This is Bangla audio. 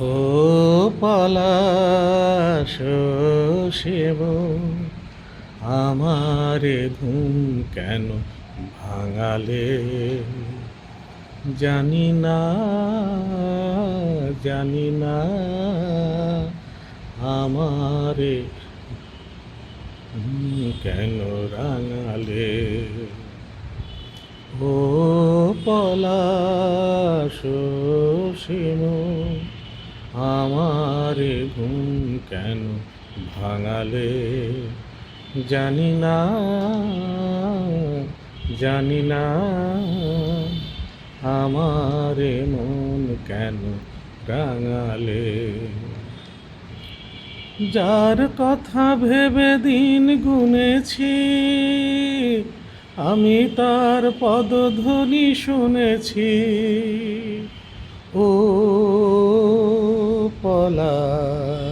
ও পলাশ শিব, আমারে ঘুম কেন ভাঙালে? জানি না, জানি না, আমারে ঘুম কেন রাঙালে? ও পলাশ শিব, আমারে ঘুম কেন ভাঙালে? জানি না, জানি না, আমারে মন কেন রাঙালে? যার কথা ভেবে দিন গুনেছি, আমি তার পদধ্বনি শুনেছি। ও পলাশ।